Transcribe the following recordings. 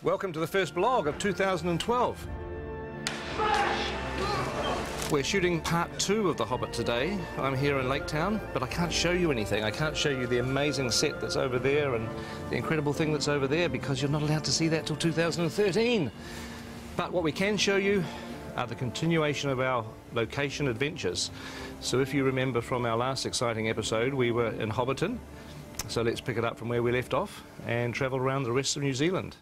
Welcome to the first vlog of 2012. We're shooting part 2 of The Hobbit today. I'm here in Lake Town, but I can't show you anything. I can't show you the amazing set that's over there and the incredible thing that's over there because you're not allowed to see that till 2013. But what we can show you are the continuation of our location adventures. So if you remember from our last exciting episode, we were in Hobbiton. So let's pick it up from where we left off and travel around the rest of New Zealand.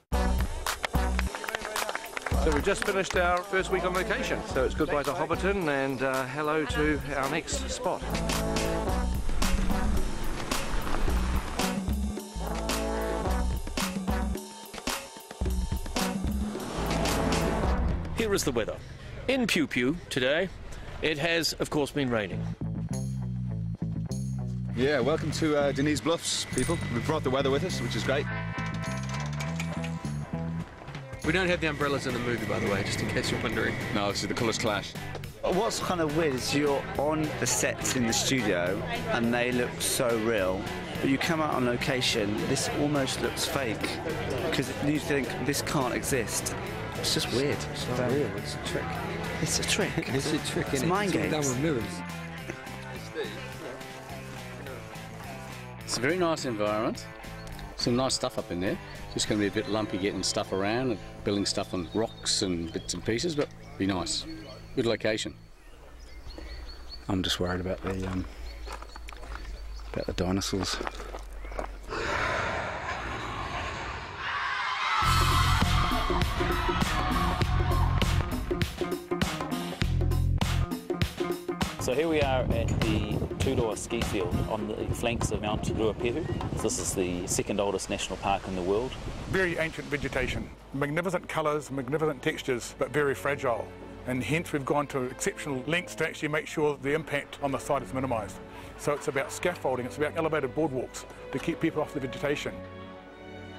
So we've just finished our first week on location. So it's goodbye to Hobbiton and hello to our next spot. Here is the weather. In Pew Pew today, it has, of course, been raining. Yeah, welcome to Denise Bluffs, people. We've brought the weather with us, which is great. We don't have the umbrellas in the movie, by the way, just in case you're wondering. No, this is the colours clash. What's kind of weird is you're on the sets in the studio and they look so real, but you come out on location, this almost looks fake because you think this can't exist. It's just weird. It's not real, it's a trick. It's a trick. It's a trick, it's mind games. Done with mirrors. It's a very nice environment. Some nice stuff up in there. Just going to be a bit lumpy getting stuff around and building stuff on rocks and bits and pieces, but be nice. Good location. I'm just worried about the dinosaurs. So here we are at the Turoa ski field on the flanks of Mount Ruapehu. This is the second oldest national park in the world. Very ancient vegetation, magnificent colours, magnificent textures, but very fragile. And hence we've gone to exceptional lengths to actually make sure the impact on the site is minimised. So it's about scaffolding, it's about elevated boardwalks to keep people off the vegetation.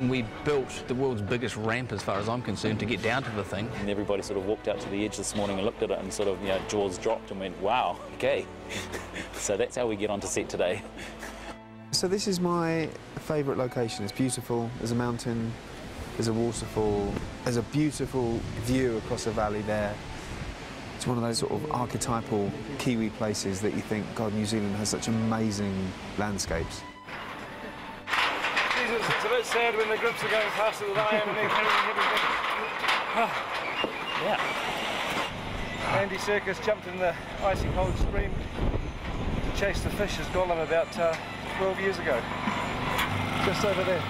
We built the world's biggest ramp, as far as I'm concerned, to get down to the thing. And everybody sort of walked out to the edge this morning and looked at it and sort of, jaws dropped and went, wow, okay. So that's how we get onto set today. So this is my favourite location. It's beautiful. There's a mountain, there's a waterfall, there's a beautiful view across the valley there. It's one of those sort of archetypal Kiwi places that you think, God, New Zealand has such amazing landscapes. It's a bit sad when the grips are going faster than I am and they're carrying everything. Yeah. Andy Serkis jumped in the icy cold stream to chase the fish. Has got him about 12 years ago. Just over there.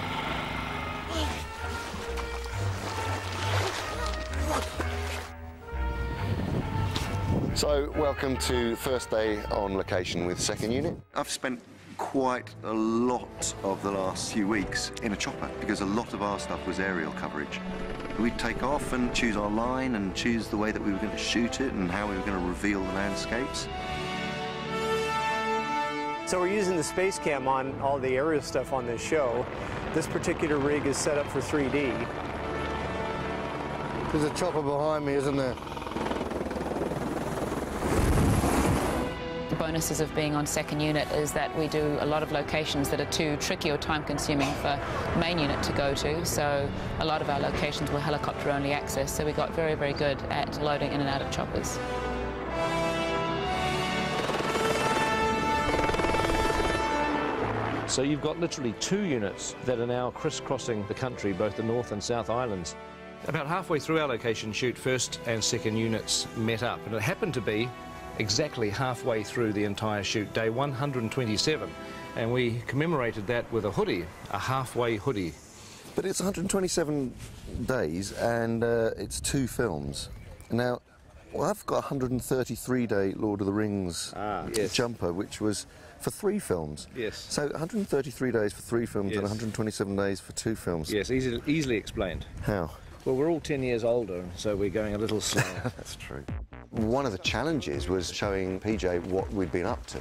So, welcome to first day on location with second unit. I've spent quite a lot of the last few weeks in a chopper because a lot of our stuff was aerial coverage. We'd take off and choose our line and choose the way that we were going to shoot it and how we were going to reveal the landscapes. So we're using the space cam on all the aerial stuff on this show. This particular rig is set up for 3D. There's a chopper behind me, isn't there? The bonuses of being on second unit is that we do a lot of locations that are too tricky or time-consuming for main unit to go to, so a lot of our locations were helicopter-only access, so we got very, very good at loading in and out of choppers. So you've got literally 2 units that are now crisscrossing the country, both the North and South Islands. About halfway through our location shoot, first and second units met up, and it happened to be exactly halfway through the entire shoot, day 127, and we commemorated that with a hoodie, a halfway hoodie. But it's 127 days and it's 2 films. Now, I've got a 133-day Lord of the Rings jumper, which was for 3 films. Yes. So 133 days for 3 films and 127 days for 2 films. Yes, easily explained. How? Well, we're all 10 years older, so we're going a little slower. That's true. One of the challenges was showing PJ what we'd been up to.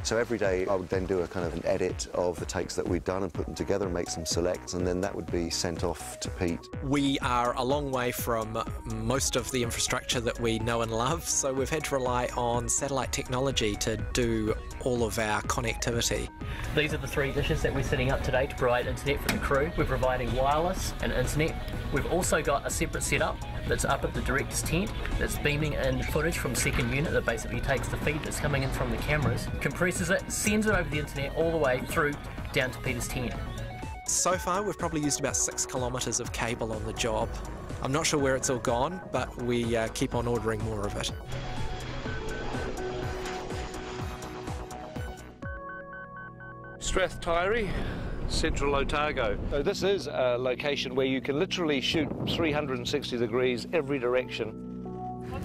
So every day I would then do a kind of an edit of the takes that we'd done and put them together and make some selects, and then that would be sent off to Pete. We are a long way from most of the infrastructure that we know and love, so we've had to rely on satellite technology to do all of our connectivity. These are the 3 dishes that we're setting up today to provide internet for the crew. We're providing wireless and internet. We've also got a separate setup that's up at the director's tent that's beaming in footage from second unit that basically takes the feed that's coming in from the cameras, compresses it, sends it over the internet all the way through down to Peter's tent. So far we've probably used about 6 kilometres of cable on the job. I'm not sure where it's all gone, but we keep on ordering more of it. Strathtyre, Central Otago. So this is a location where you can literally shoot 360 degrees every direction.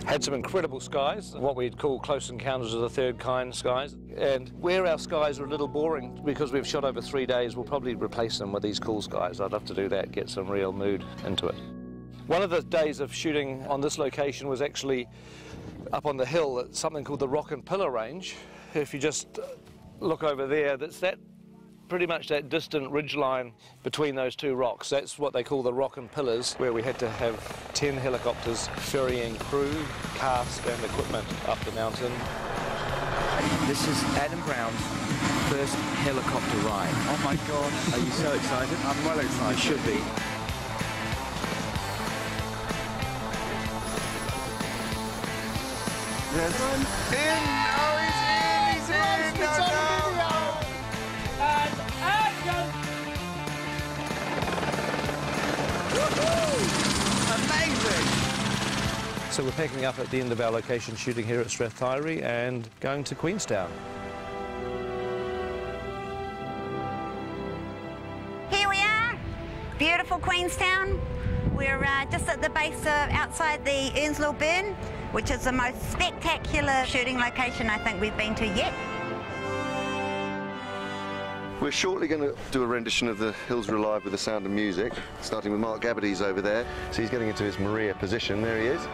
Had some incredible skies, what we'd call close encounters of the third kind skies. And where our skies are a little boring, because we've shot over 3 days, we'll probably replace them with these cool skies. I'd love to do that, get some real mood into it. One of the days of shooting on this location was actually up on the hill at something called the Rock and Pillar Range. If you just look over there, that's pretty much that distant ridge line between those 2 rocks. That's what they call the Rock and Pillars, where we had to have 10 helicopters ferrying crew, cast and equipment up the mountain. This is Adam Brown's first helicopter ride. Oh my God. Are you so excited? I'm well excited. You should be. Yes. In! Oh, he's in! He's in! It's on video! And action! Amazing! So we're packing up at the end of our location shooting here at Strathtyre and going to Queenstown. Here we are, beautiful Queenstown. We're just at the base of outside the Earnslow Burn, which is the most spectacular shooting location I think we've been to yet. We're shortly going to do a rendition of the Hills Are Alive with the Sound of Music, starting with Mark Gabbady's over there. So he's getting into his Maria position. There he is.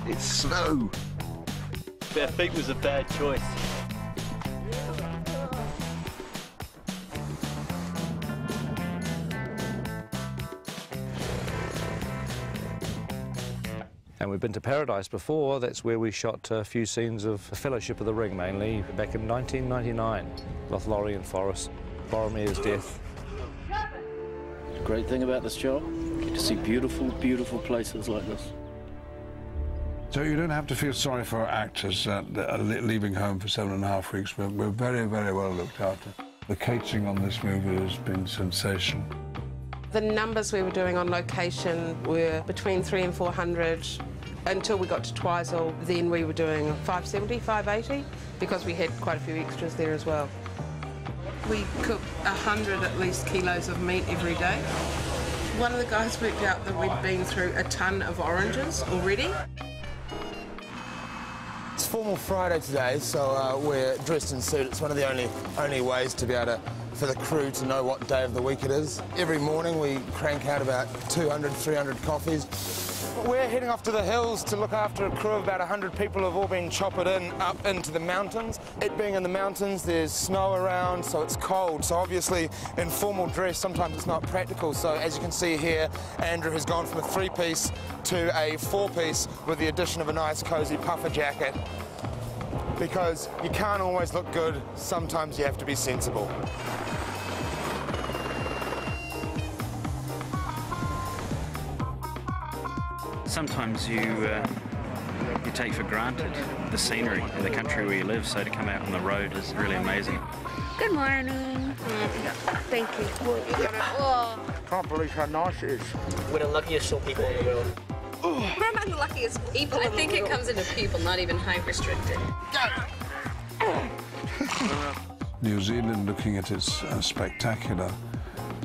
It's snow. Our feet was a bad choice. And we've been to Paradise before. That's where we shot a few scenes of Fellowship of the Ring, mainly, back in 1999. Lothlorien Forest, Boromir's death. The great thing about this job, you get to see beautiful, beautiful places like this. So you don't have to feel sorry for our actors that are leaving home for 7.5 weeks. We're very, very well looked after. The catering on this movie has been sensational. The numbers we were doing on location were between 300 and 400 until we got to Twizel. Then we were doing 570, 580 because we had quite a few extras there as well. We cook 100 at least kilos of meat every day. One of the guys worked out that we'd been through a ton of oranges already. It's Formal Friday today, so we're dressed in suit. It's one of the only ways to be able to, for the crew to know what day of the week it is. Every morning we crank out about 200, 300 coffees. We're heading off to the hills to look after a crew of about 100 people who have all been choppered in up into the mountains. It being in the mountains, there's snow around, so it's cold. So obviously in formal dress, sometimes it's not practical. So as you can see here, Andrew has gone from a 3-piece to a 4-piece with the addition of a nice cozy puffer jacket. Because you can't always look good, sometimes you have to be sensible. Sometimes you take for granted the scenery in the country where you live, so to come out on the road is really amazing. Good morning. Thank you. Oh. Can't believe how nice it is. We're the luckiest short people in the world. We're among the luckiest people. I think it comes into people, not even height restricted. New Zealand looking at its spectacular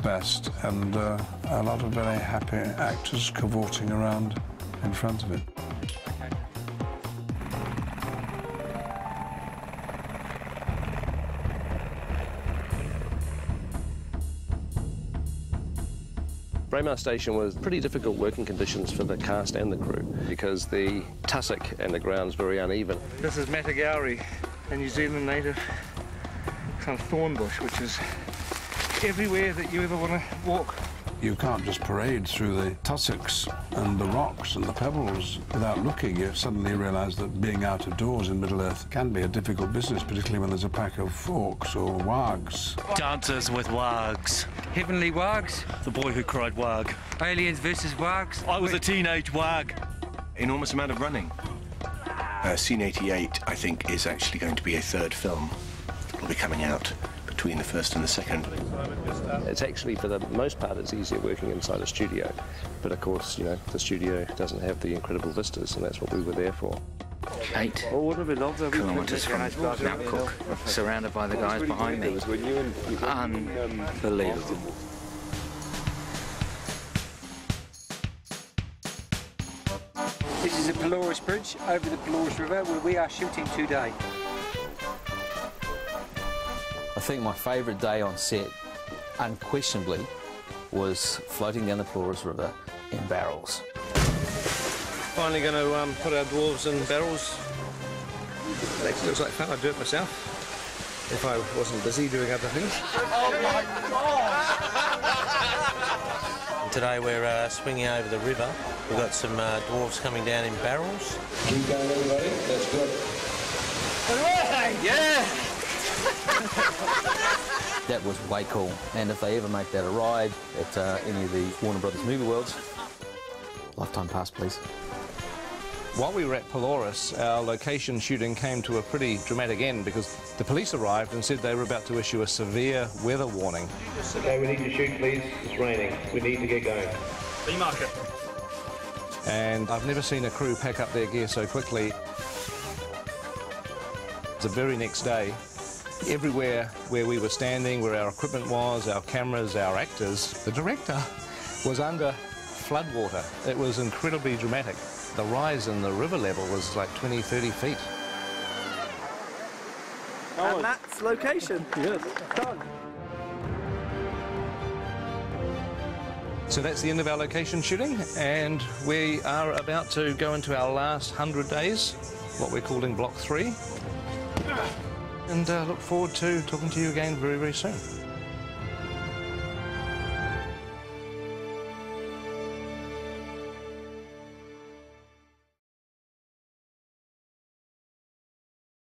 best, and a lot of very happy actors cavorting around in front of it. Braemar Station was pretty difficult working conditions for the cast and the crew because the tussock and the ground's very uneven. This is Matagauri, a New Zealand native kind of thorn bush, which is everywhere that you ever want to walk You can't just parade through the tussocks and the rocks and the pebbles without looking. You suddenly realise that being out of doors in Middle-earth can be a difficult business, particularly when there's a pack of orcs or wargs. Dancers with wargs. Heavenly wargs. The boy who cried warg. Aliens versus wargs. I was a teenage warg. Enormous amount of running. Scene 88, I think, is actually going to be a third film. It'll be coming out between the first and the second. It's actually, for the most part, it's easier working inside a studio. But of course, you know, the studio doesn't have the incredible vistas, and that's what we were there for. 8 kilometres from Mount Cook, surrounded by the guys behind me. Unbelievable. This is the Pelorus Bridge over the Pelorus River where we are shooting today. I think my favourite day on set, unquestionably, was floating down the Pelorus River in barrels. Finally going to put our dwarves in barrels. It actually looks like fun. I'd do it myself if I wasn't busy doing other things. Oh my God! Today we're swinging over the river. We've got some dwarves coming down in barrels. Keep going, everybody. That's good. Yeah! That was way cool, and if they ever make that a ride at any of the Warner Brothers movie worlds, lifetime pass, please. While we were at Pelorus, our location shooting came to a pretty dramatic end because the police arrived and said they were about to issue a severe weather warning. Okay, we need to shoot, please. It's raining. We need to get going. B-marker. And I've never seen a crew pack up their gear so quickly. The very next day, everywhere where we were standing, where our equipment was, our cameras, our actors, the director was under floodwater. It was incredibly dramatic. The rise in the river level was like 20, 30 feet. And that's location. Yes. Done. So that's the end of our location shooting, and we are about to go into our last 100 days, what we're calling Block 3. And look forward to talking to you again very, very soon.